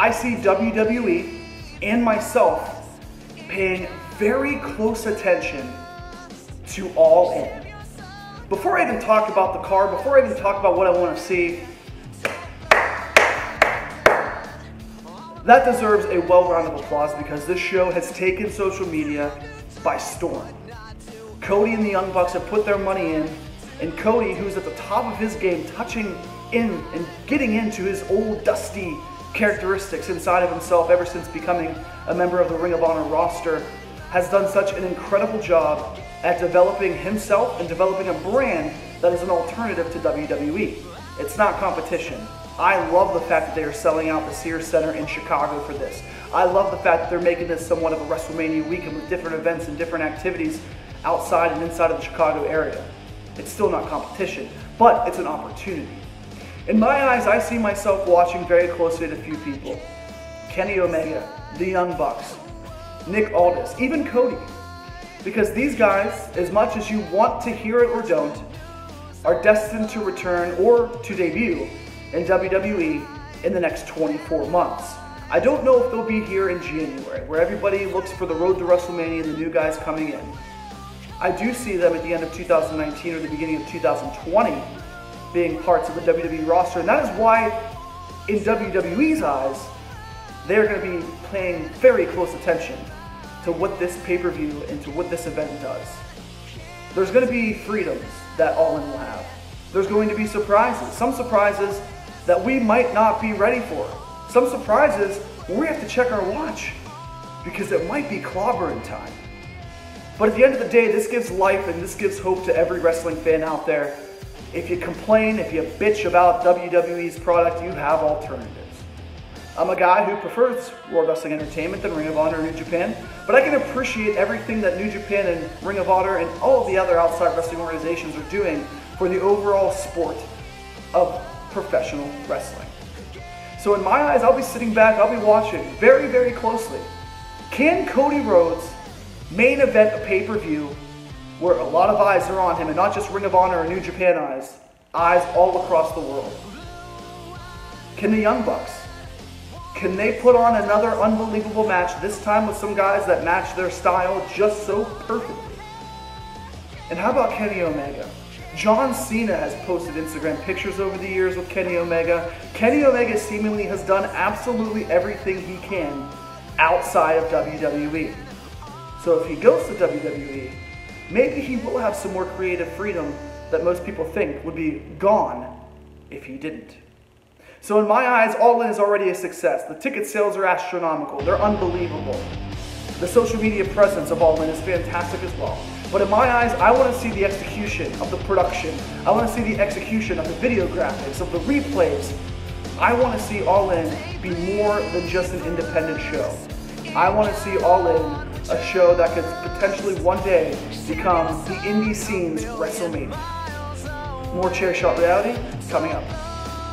I see WWE and myself paying very close attention to All In. Before I even talk about the card, before I even talk about what I want to see, that deserves a well round of applause because this show has taken social media by storm. Cody and the Young Bucks have put their money in, and Cody, who's at the top of his game, touching in and getting into his old dusty characteristics inside of himself ever since becoming a member of the Ring of Honor roster, has done such an incredible job at developing himself and developing a brand that is an alternative to WWE. It's not competition. I love the fact that they are selling out the Sears Center in Chicago for this. I love the fact that they're making this somewhat of a WrestleMania weekend with different events and different activities outside and inside of the Chicago area. It's still not competition, but it's an opportunity. In my eyes, I see myself watching very closely at a few people. Kenny Omega, the Young Bucks, Nick Aldis, even Cody. Because these guys, as much as you want to hear it or don't, are destined to return or to debut in WWE in the next 24 months. I don't know if they'll be here in January, where everybody looks for the road to WrestleMania and the new guys coming in. I do see them at the end of 2019 or the beginning of 2020 being parts of the WWE roster, and that is why, in WWE's eyes, they're going to be paying very close attention to what this pay-per-view and to what this event does. There's going to be freedoms that All In will have. There's going to be surprises. Some surprises that we might not be ready for. Some surprises where we have to check our watch because it might be clobbering time. But at the end of the day, this gives life and this gives hope to every wrestling fan out there. If you complain, if you bitch about WWE's product, you have alternatives. I'm a guy who prefers World Wrestling Entertainment than Ring of Honor and New Japan, but I can appreciate everything that New Japan and Ring of Honor and all of the other outside wrestling organizations are doing for the overall sport of professional wrestling. So in my eyes, I'll be sitting back, I'll be watching very, very closely. Can Cody Rhodes main event a pay-per-view where a lot of eyes are on him, and not just Ring of Honor or New Japan eyes all across the world? Can the Young Bucks, can they put on another unbelievable match, this time with some guys that match their style just so perfectly? And how about Kenny Omega? John Cena has posted Instagram pictures over the years with Kenny Omega. Kenny Omega seemingly has done absolutely everything he can outside of WWE. So if he goes to WWE, maybe he will have some more creative freedom that most people think would be gone if he didn't. So in my eyes, All In is already a success. The ticket sales are astronomical. They're unbelievable. The social media presence of All In is fantastic as well. But in my eyes, I want to see the execution of the production. I want to see the execution of the video graphics, of the replays. I want to see All In be more than just an independent show. I want to see All In a show that could potentially one day become the indie scene's WrestleMania. More Chair Shot Reality coming up.